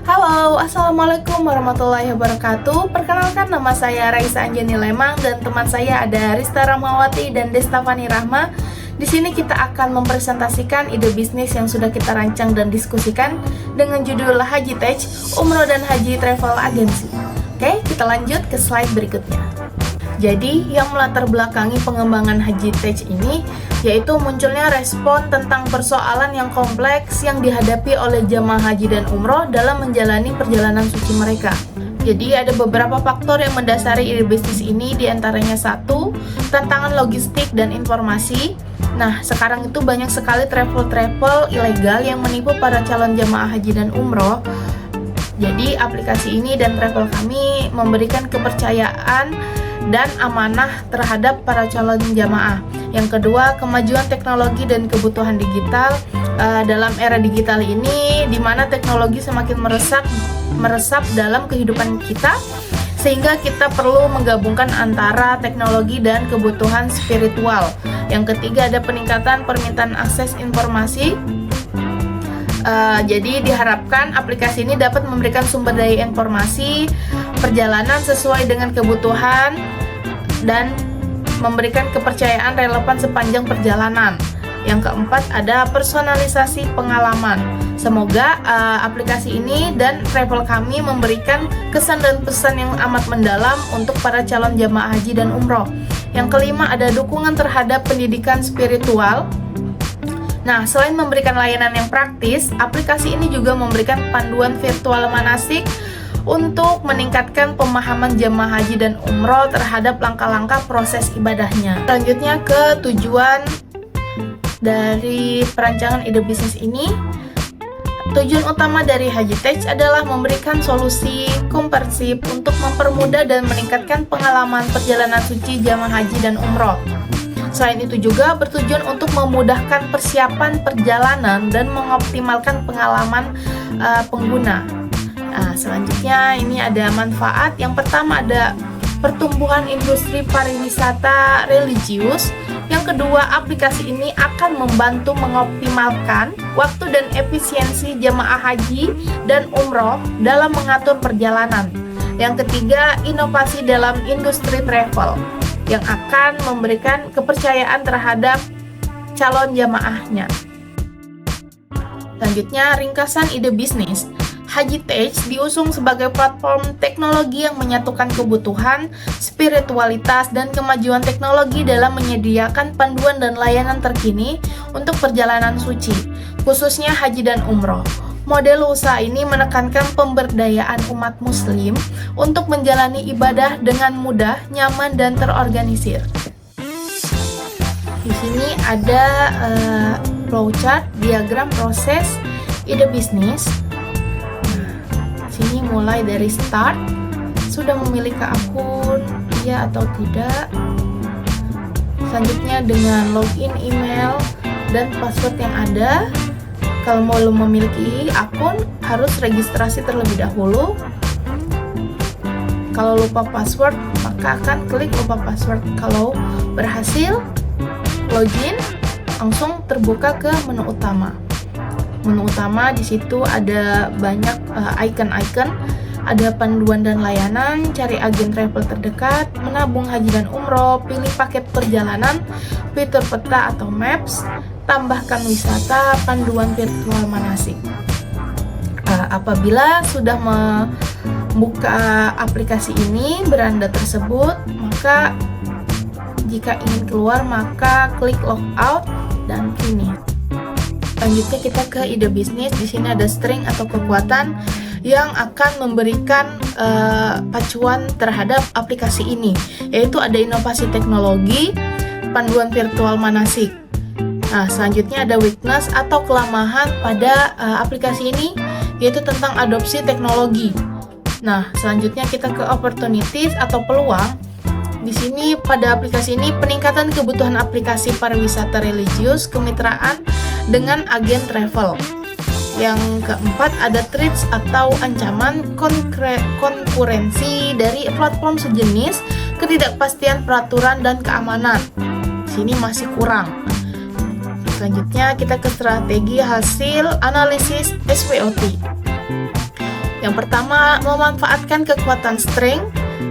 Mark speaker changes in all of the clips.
Speaker 1: Halo, Assalamualaikum warahmatullahi wabarakatuh. Perkenalkan, nama saya Raisa Anjani Lemang dan teman saya ada Rista Rahmawati dan Desta Fani Rahma. Di sini kita akan mempresentasikan ide bisnis yang sudah kita rancang dan diskusikan dengan judul Haji Tech, Umroh dan Haji Travel Agency. Oke, kita lanjut ke slide berikutnya. Jadi, yang melatar belakangi pengembangan Haji Tech ini yaitu munculnya respon tentang persoalan yang kompleks yang dihadapi oleh jamaah haji dan umroh dalam menjalani perjalanan suci mereka. Jadi ada beberapa faktor yang mendasari ide bisnis ini, diantaranya satu, tantangan logistik dan informasi. Nah, sekarang itu banyak sekali travel ilegal yang menipu para calon jamaah haji dan umroh. Jadi aplikasi ini dan travel kami memberikan kepercayaan dan amanah terhadap para calon jamaah. Yang kedua, kemajuan teknologi dan kebutuhan digital. Dalam era digital ini, di mana teknologi semakin meresap dalam kehidupan kita, sehingga kita perlu menggabungkan antara teknologi dan kebutuhan spiritual. Yang ketiga, ada peningkatan permintaan akses informasi. Jadi diharapkan aplikasi ini dapat memberikan sumber daya informasi perjalanan sesuai dengan kebutuhan dan memberikan kepercayaan relevan sepanjang perjalanan. Yang keempat, ada personalisasi pengalaman. Semoga aplikasi ini dan travel kami memberikan kesan dan pesan yang amat mendalam untuk para calon jamaah haji dan umroh. Yang kelima, ada dukungan terhadap pendidikan spiritual. Nah, selain memberikan layanan yang praktis, aplikasi ini juga memberikan panduan virtual manasik untuk meningkatkan pemahaman jamaah haji dan umroh terhadap langkah-langkah proses ibadahnya. Selanjutnya ke tujuan dari perancangan ide bisnis ini. Tujuan utama dari Haji Tech adalah memberikan solusi komprehensif untuk mempermudah dan meningkatkan pengalaman perjalanan suci jamaah haji dan umroh. Selain itu juga bertujuan untuk memudahkan persiapan perjalanan dan mengoptimalkan pengalaman pengguna. Nah, selanjutnya ini ada manfaat. Yang pertama ada pertumbuhan industri pariwisata religius. Yang kedua, aplikasi ini akan membantu mengoptimalkan waktu dan efisiensi jamaah haji dan umroh dalam mengatur perjalanan. Yang ketiga, inovasi dalam industri travel yang akan memberikan kepercayaan terhadap calon jamaahnya. Selanjutnya, ringkasan ide bisnis. Haji Tech diusung sebagai platform teknologi yang menyatukan kebutuhan, spiritualitas, dan kemajuan teknologi dalam menyediakan panduan dan layanan terkini untuk perjalanan suci, khususnya haji dan umroh. Model usaha ini menekankan pemberdayaan umat muslim untuk menjalani ibadah dengan mudah, nyaman, dan terorganisir. Di sini ada flowchart, diagram proses ide bisnis. Sini mulai dari start, sudah memiliki akun, iya atau tidak. Selanjutnya dengan login email dan password yang ada. Kalau mau memiliki akun, harus registrasi terlebih dahulu. Kalau lupa password, maka akan klik lupa password. Kalau berhasil login, langsung terbuka ke menu utama. Menu utama di situ ada banyak icon-icon, ada panduan dan layanan, cari agen travel terdekat, menabung haji dan umroh, pilih paket perjalanan, fitur peta atau maps, tambahkan wisata, panduan virtual manasik. Apabila sudah membuka aplikasi ini, beranda tersebut, maka jika ingin keluar maka klik logout dan finish. Selanjutnya kita ke ide bisnis. Di sini ada string atau kekuatan yang akan memberikan pacuan terhadap aplikasi ini, yaitu ada inovasi teknologi, panduan virtual manasik. Nah, selanjutnya ada weakness atau kelemahan pada aplikasi ini, yaitu tentang adopsi teknologi. Nah, selanjutnya kita ke opportunities atau peluang. Di sini pada aplikasi ini peningkatan kebutuhan aplikasi pariwisata religius, kemitraan dengan agen travel. Yang keempat ada threats atau ancaman konkurensi dari platform sejenis, ketidakpastian peraturan dan keamanan. Sini masih kurang. Selanjutnya kita ke strategi hasil analisis SWOT. Yang pertama, memanfaatkan kekuatan string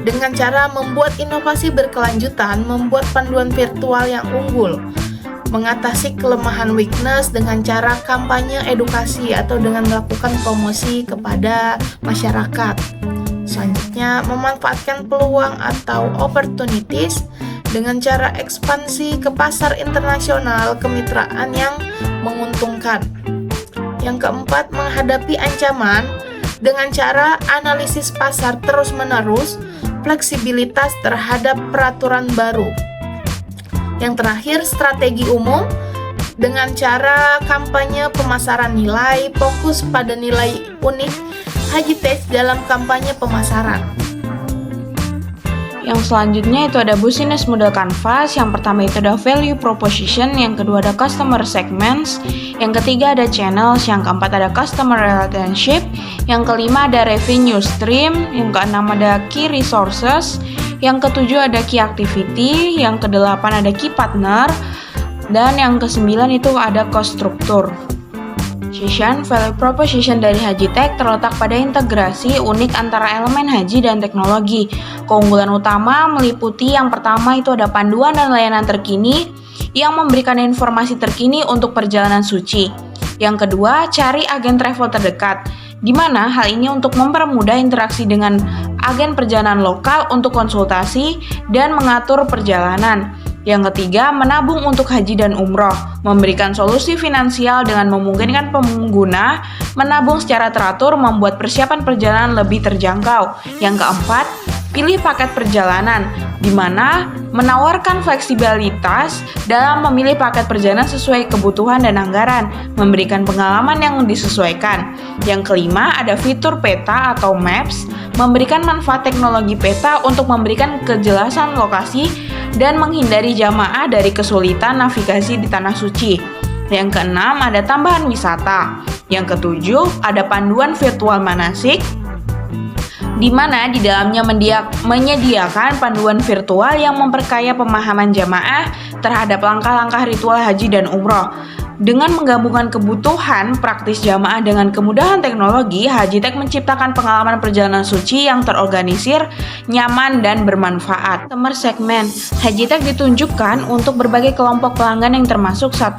Speaker 1: dengan cara membuat inovasi berkelanjutan, membuat panduan virtual yang unggul, mengatasi kelemahan weakness dengan cara kampanye edukasi atau dengan melakukan promosi kepada masyarakat. Selanjutnya, memanfaatkan peluang atau opportunities dengan cara ekspansi ke pasar internasional, kemitraan yang menguntungkan. Yang keempat, menghadapi ancaman dengan cara analisis pasar terus-menerus, fleksibilitas terhadap peraturan baru. Yang terakhir, strategi umum dengan cara kampanye pemasaran nilai, fokus pada nilai unik Hagitech dalam kampanye pemasaran.
Speaker 2: Yang selanjutnya itu ada business model canvas. Yang pertama itu ada value proposition, yang kedua ada customer segments, yang ketiga ada channels, yang keempat ada customer relationship, yang kelima ada revenue stream, yang keenam ada key resources, yang ketujuh ada key activity, yang kedelapan ada key partner, dan yang kesembilan itu ada cost structure. Value proposition dari Hagitech terletak pada integrasi unik antara elemen haji dan teknologi. Keunggulan utama meliputi yang pertama itu ada panduan dan layanan terkini yang memberikan informasi terkini untuk perjalanan suci. Yang kedua, cari agen travel terdekat, di mana hal ini untuk mempermudah interaksi dengan agen perjalanan lokal untuk konsultasi dan mengatur perjalanan. Yang ketiga, menabung untuk haji dan umroh, memberikan solusi finansial dengan memungkinkan pengguna menabung secara teratur, membuat persiapan perjalanan lebih terjangkau. Yang keempat, pilih paket perjalanan, di mana menawarkan fleksibilitas dalam memilih paket perjalanan sesuai kebutuhan dan anggaran, memberikan pengalaman yang disesuaikan. Yang kelima, ada fitur peta atau maps, memberikan manfaat teknologi peta untuk memberikan kejelasan lokasi dan menghindari jamaah dari kesulitan navigasi di Tanah Suci. Yang keenam, ada tambahan wisata. Yang ketujuh, ada panduan virtual manasik, di mana di dalamnya menyediakan panduan virtual yang memperkaya pemahaman jamaah terhadap langkah-langkah ritual haji dan umroh. Dengan menggabungkan kebutuhan praktis jamaah dengan kemudahan teknologi, Hagitech menciptakan pengalaman perjalanan suci yang terorganisir, nyaman, dan bermanfaat. Customer segment Hagitech ditunjukkan untuk berbagai kelompok pelanggan yang termasuk 1.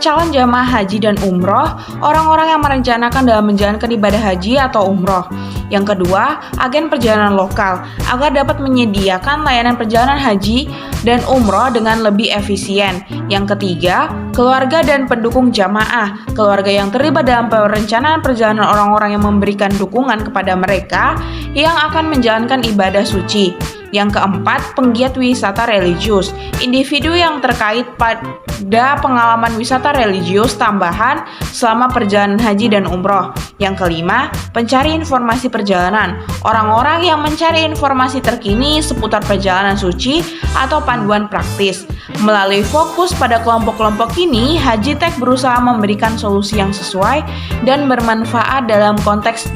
Speaker 2: Calon jamaah haji dan umroh, orang-orang yang merencanakan dalam menjalankan ibadah haji atau umroh. Yang kedua, agen perjalanan lokal, agar dapat menyediakan layanan perjalanan haji dan umroh dengan lebih efisien. Yang ketiga, keluarga dan pendukung jamaah, keluarga yang terlibat dalam perencanaan perjalanan orang-orang yang memberikan dukungan kepada mereka yang akan menjalankan ibadah suci. Yang keempat, penggiat wisata religius, individu yang terkait pada pengalaman wisata religius tambahan selama perjalanan haji dan umroh. Yang kelima, pencari informasi perjalanan, orang-orang yang mencari informasi terkini seputar perjalanan suci atau panduan praktis. Melalui fokus pada kelompok-kelompok ini, Hagitech berusaha memberikan solusi yang sesuai dan bermanfaat dalam konteks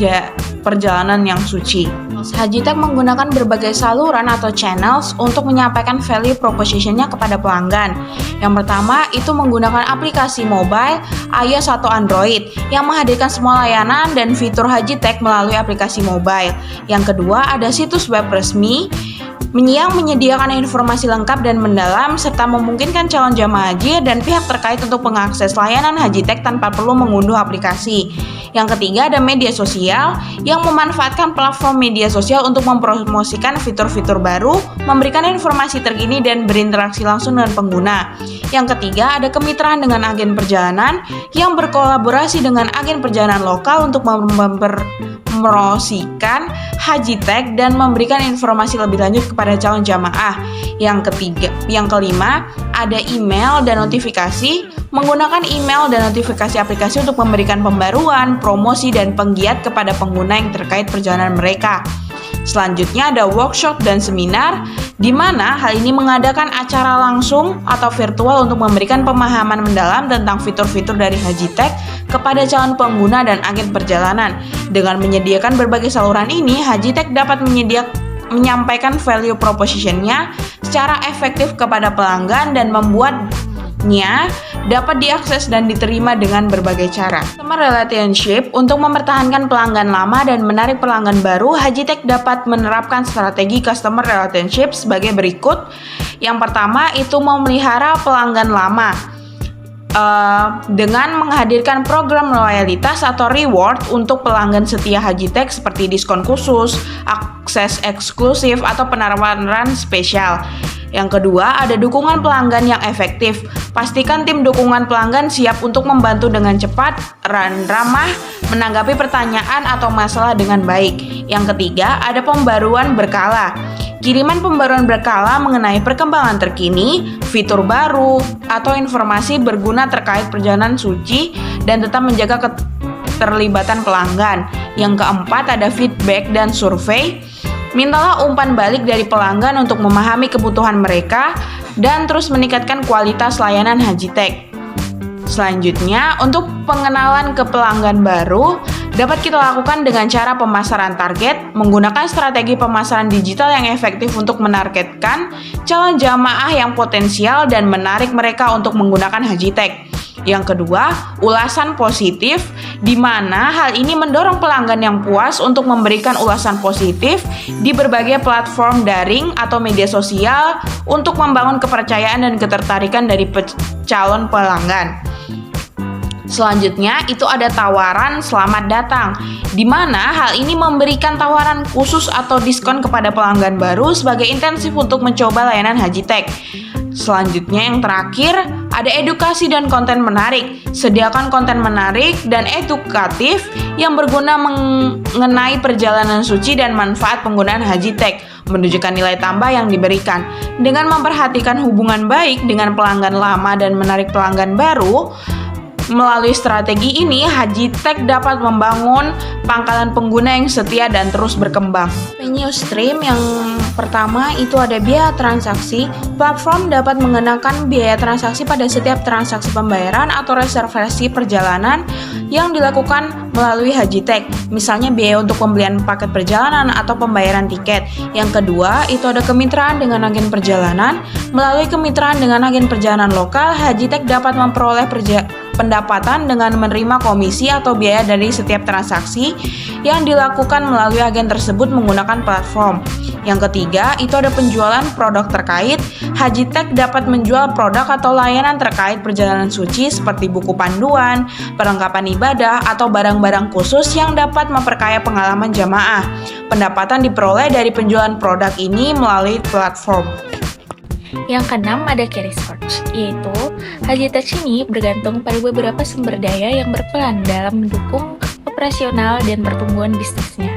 Speaker 2: perjalanan yang suci. Hagitech menggunakan berbagai saluran atau channels untuk menyampaikan value proposition-nya kepada pelanggan. Yang pertama itu menggunakan aplikasi mobile, iOS atau Android yang menghadirkan semua layanan dan fitur Hagitech melalui aplikasi mobile. Yang kedua ada situs web resmi yang menyediakan informasi lengkap dan mendalam serta memungkinkan calon jamaah haji dan pihak terkait untuk mengakses layanan Hagitech tanpa perlu mengunduh aplikasi. Yang ketiga ada media sosial yang memanfaatkan platform media sosial untuk mempromosikan fitur-fitur baru, memberikan informasi terkini dan berinteraksi langsung dengan pengguna. Yang ketiga ada kemitraan dengan agen perjalanan yang berkolaborasi dengan agen perjalanan lokal untuk mempromosikan Hagitech dan memberikan informasi lebih lanjut kepada calon jamaah. Yang kelima, ada email dan notifikasi, menggunakan email dan notifikasi aplikasi untuk memberikan pembaruan, promosi, dan penggiat kepada pengguna yang terkait perjalanan mereka. Selanjutnya ada workshop dan seminar, di mana hal ini mengadakan acara langsung atau virtual untuk memberikan pemahaman mendalam tentang fitur-fitur dari Hagitech kepada calon pengguna dan agen perjalanan. Dengan menyediakan berbagai saluran ini, Hagitech dapat menyampaikan value proposition-nya secara efektif kepada pelanggan dan membuat nya dapat diakses dan diterima dengan berbagai cara. Customer relationship untuk mempertahankan pelanggan lama dan menarik pelanggan baru, Hajitech dapat menerapkan strategi customer relationship sebagai berikut. Yang pertama itu memelihara pelanggan lama dengan menghadirkan program loyalitas atau reward untuk pelanggan setia Hajitech seperti diskon khusus, akses eksklusif, atau penawaran spesial. Yang kedua, ada dukungan pelanggan yang efektif. Pastikan tim dukungan pelanggan siap untuk membantu dengan cepat dan ramah, menanggapi pertanyaan atau masalah dengan baik. Yang ketiga, ada pembaruan berkala. Kiriman pembaruan berkala mengenai perkembangan terkini, fitur baru, atau informasi berguna terkait perjalanan suci dan tetap menjaga keterlibatan pelanggan. Yang keempat, ada feedback dan survei. Mintalah umpan balik dari pelanggan untuk memahami kebutuhan mereka dan terus meningkatkan kualitas layanan Hajitech. Selanjutnya, untuk pengenalan ke pelanggan baru, dapat kita lakukan dengan cara pemasaran target, menggunakan strategi pemasaran digital yang efektif untuk menargetkan calon jamaah yang potensial dan menarik mereka untuk menggunakan Hajitech. Yang kedua, ulasan positif, di mana hal ini mendorong pelanggan yang puas untuk memberikan ulasan positif di berbagai platform daring atau media sosial untuk membangun kepercayaan dan ketertarikan dari calon pelanggan. Selanjutnya, itu ada tawaran selamat datang, di mana hal ini memberikan tawaran khusus atau diskon kepada pelanggan baru sebagai intensif untuk mencoba layanan Hajitech. Selanjutnya, yang terakhir, ada edukasi dan konten menarik. Sediakan konten menarik dan edukatif yang berguna mengenai perjalanan suci dan manfaat penggunaan Hajitech, menunjukkan nilai tambah yang diberikan. Dengan memperhatikan hubungan baik dengan pelanggan lama dan menarik pelanggan baru, melalui strategi ini, Hajitech dapat membangun pangkalan pengguna yang setia dan terus berkembang. Revenue stream yang pertama itu ada biaya transaksi. Platform dapat mengenakan biaya transaksi pada setiap transaksi pembayaran atau reservasi perjalanan yang dilakukan melalui Hajitech. Misalnya biaya untuk pembelian paket perjalanan atau pembayaran tiket. Yang kedua, itu ada kemitraan dengan agen perjalanan. Melalui kemitraan dengan agen perjalanan lokal, Hajitech dapat memperoleh pendapatan dengan menerima komisi atau biaya dari setiap transaksi yang dilakukan melalui agen tersebut menggunakan platform. Yang ketiga, itu ada penjualan produk terkait. Hajitech dapat menjual produk atau layanan terkait perjalanan suci seperti buku panduan, perlengkapan ibadah, atau barang-barang khusus yang dapat memperkaya pengalaman jamaah. Pendapatan diperoleh dari penjualan produk ini melalui platform.
Speaker 3: Yang keenam ada carry search, yaitu Hajitech ini bergantung pada beberapa sumber daya yang berperan dalam mendukung operasional dan pertumbuhan bisnisnya.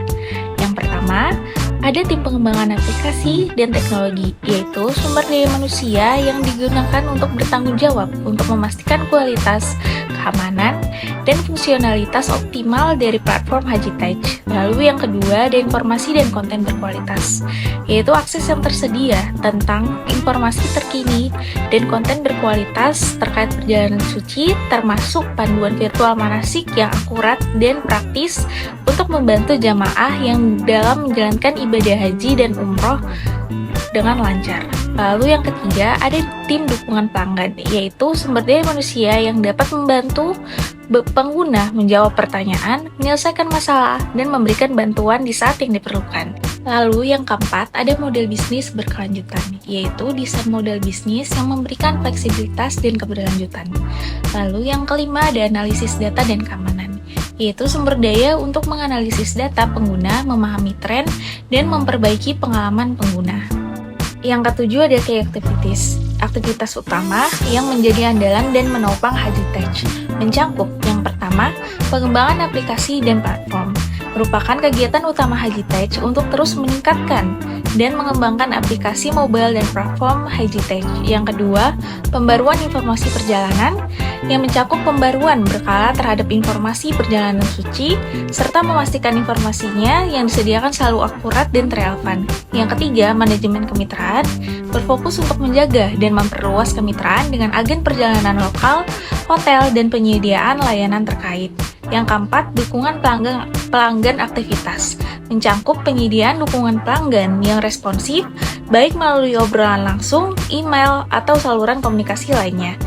Speaker 3: Yang pertama, ada tim pengembangan aplikasi dan teknologi, yaitu sumber daya manusia yang digunakan untuk bertanggung jawab untuk memastikan kualitas, keamanan, dan fungsionalitas optimal dari platform Hajitech. Lalu yang kedua, ada informasi dan konten berkualitas, yaitu akses yang tersedia tentang informasi terkini dan konten berkualitas terkait perjalanan suci, termasuk panduan virtual manasik yang akurat dan praktis untuk membantu jamaah yang dalam menjalankan ibadah haji dan umroh dengan lancar. Lalu yang ketiga, ada tim dukungan pelanggan, yaitu sumber daya manusia yang dapat membantu pengguna menjawab pertanyaan, menyelesaikan masalah, dan memberikan bantuan di saat yang diperlukan. Lalu yang keempat, ada model bisnis berkelanjutan, yaitu desain model bisnis yang memberikan fleksibilitas dan keberlanjutan. Lalu yang kelima, ada analisis data dan keamanan, yaitu sumber daya untuk menganalisis data pengguna, memahami tren, dan memperbaiki pengalaman pengguna. Yang ketujuh ada key activities, aktivitas utama yang menjadi andalan dan menopang Hajitech. Mencakup yang pertama, pengembangan aplikasi dan platform, merupakan kegiatan utama Hajitech untuk terus meningkatkan dan mengembangkan aplikasi mobile dan platform Hajitech. Yang kedua, pembaruan informasi perjalanan yang mencakup pembaruan berkala terhadap informasi perjalanan suci serta memastikan informasinya yang disediakan selalu akurat dan relevan. Yang ketiga, manajemen kemitraan berfokus untuk menjaga dan memperluas kemitraan dengan agen perjalanan lokal, hotel, dan penyediaan layanan terkait. Yang keempat, dukungan pelanggan aktivitas. Mencangkup penyediaan dukungan pelanggan yang responsif, baik melalui obrolan langsung, email, atau saluran komunikasi lainnya.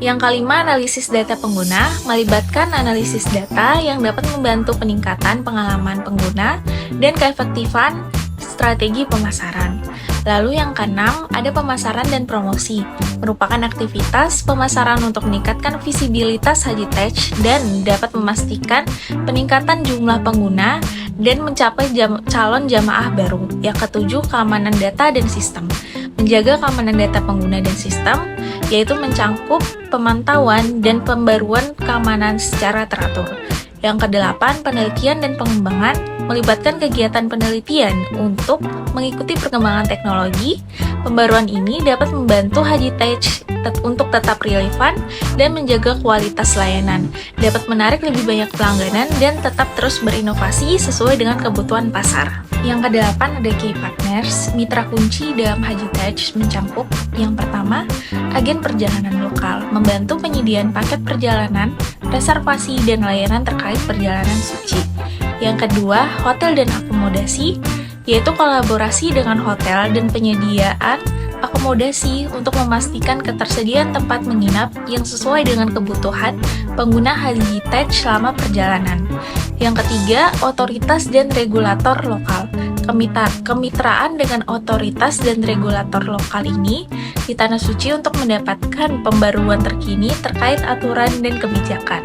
Speaker 3: Yang kelima, analisis data pengguna, melibatkan analisis data yang dapat membantu peningkatan pengalaman pengguna dan keefektifan strategi pemasaran. Lalu yang keenam, ada pemasaran dan promosi, merupakan aktivitas pemasaran untuk meningkatkan visibilitas Haji Tech dan dapat memastikan peningkatan jumlah pengguna dan mencapai calon jamaah baru. Yang ketujuh, keamanan data dan sistem, menjaga keamanan data pengguna dan sistem, yaitu mencangkup pemantauan dan pembaruan keamanan secara teratur. Yang kedelapan, penelitian dan pengembangan, melibatkan kegiatan penelitian untuk mengikuti perkembangan teknologi. Pembaruan ini dapat membantu Haji Tech untuk tetap relevan dan menjaga kualitas layanan, dapat menarik lebih banyak pelanggan dan tetap terus berinovasi sesuai dengan kebutuhan pasar. Yang kedelapan, ada key partners, mitra kunci dalam Haji Tech mencangkup yang pertama, agen perjalanan lokal, membantu penyediaan paket perjalanan, reservasi, dan layanan terkait perjalanan suci. Yang kedua, hotel dan akomodasi, yaitu kolaborasi dengan hotel dan penyediaan akomodasi untuk memastikan ketersediaan tempat menginap yang sesuai dengan kebutuhan pengguna Haji Tech selama perjalanan. Yang ketiga, otoritas dan regulator lokal. Kemitraan dengan otoritas dan regulator lokal ini di Tanah Suci untuk mendapatkan pembaruan terkini terkait aturan dan kebijakan.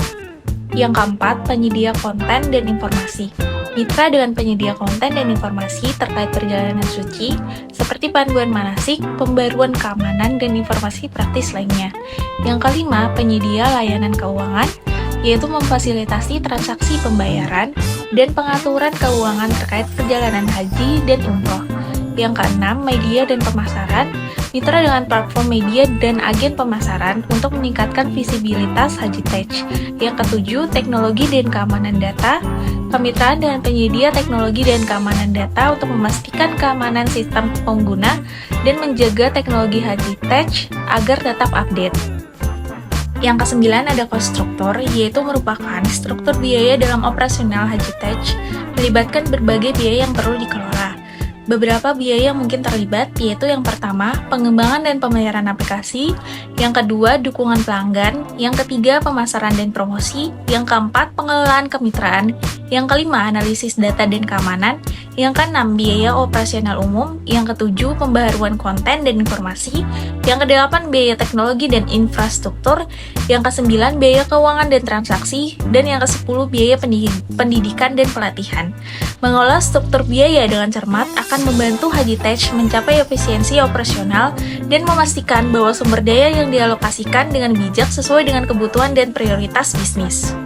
Speaker 3: Yang keempat, penyedia konten dan informasi. Mitra dengan penyedia konten dan informasi terkait perjalanan suci, seperti panduan manasik, pembaruan keamanan, dan informasi praktis lainnya. Yang kelima, penyedia layanan keuangan, yaitu memfasilitasi transaksi pembayaran dan pengaturan keuangan terkait perjalanan haji dan umroh. Yang keenam, media dan pemasaran, mitra dengan platform media dan agen pemasaran untuk meningkatkan visibilitas Haji Tech. Yang ketujuh, teknologi dan keamanan data, kemitraan dengan penyedia teknologi dan keamanan data untuk memastikan keamanan sistem pengguna dan menjaga teknologi Haji Tech agar tetap update. Yang kesembilan, ada cost structure, yaitu merupakan struktur biaya dalam operasional Haji Tech, melibatkan berbagai biaya yang perlu dikelola. Beberapa biaya yang mungkin terlibat, yaitu yang pertama, pengembangan dan pembayaran aplikasi, yang kedua, dukungan pelanggan, yang ketiga, pemasaran dan promosi, yang keempat, pengelolaan kemitraan, yang kelima, analisis data dan keamanan, yang keenam, biaya operasional umum, yang ketujuh, pembaharuan konten dan informasi, yang kedelapan, biaya teknologi dan infrastruktur, yang kesembilan, biaya keuangan dan transaksi, dan yang kesepuluh, biaya pendidikan dan pelatihan. Mengolah struktur biaya dengan cermat akan membantu Haji Tech mencapai efisiensi operasional dan memastikan bahwa sumber daya yang dialokasikan dengan bijak sesuai dengan kebutuhan dan prioritas bisnis.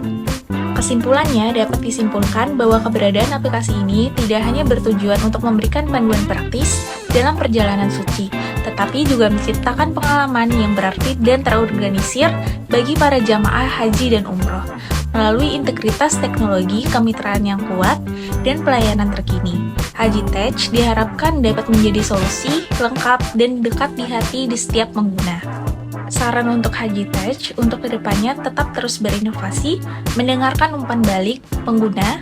Speaker 3: Kesimpulannya, dapat disimpulkan bahwa keberadaan aplikasi ini tidak hanya bertujuan untuk memberikan panduan praktis dalam perjalanan suci, tetapi juga menciptakan pengalaman yang berarti dan terorganisir bagi para jamaah haji dan umroh, melalui integritas teknologi, kemitraan yang kuat, dan pelayanan terkini. Haji Tech diharapkan dapat menjadi solusi, lengkap, dan dekat di hati di setiap pengguna. Saran untuk Haji Tech untuk kedepannya tetap terus berinovasi, mendengarkan umpan balik pengguna,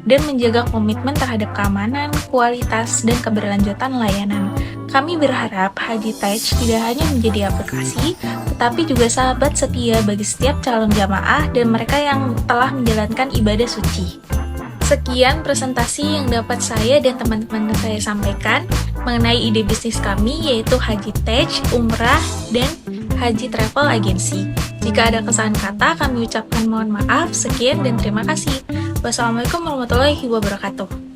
Speaker 3: dan menjaga komitmen terhadap keamanan, kualitas, dan keberlanjutan layanan. Kami berharap Haji Tech tidak hanya menjadi aplikasi, tetapi juga sahabat setia bagi setiap calon jamaah dan mereka yang telah menjalankan ibadah suci. Sekian presentasi yang dapat saya dan teman-teman saya sampaikan mengenai ide bisnis kami, yaitu Haji Tech, Umrah, dan Haji Travel Agency. Jika ada kesalahan kata, kami ucapkan mohon maaf. Sekian dan terima kasih. Wassalamualaikum warahmatullahi wabarakatuh.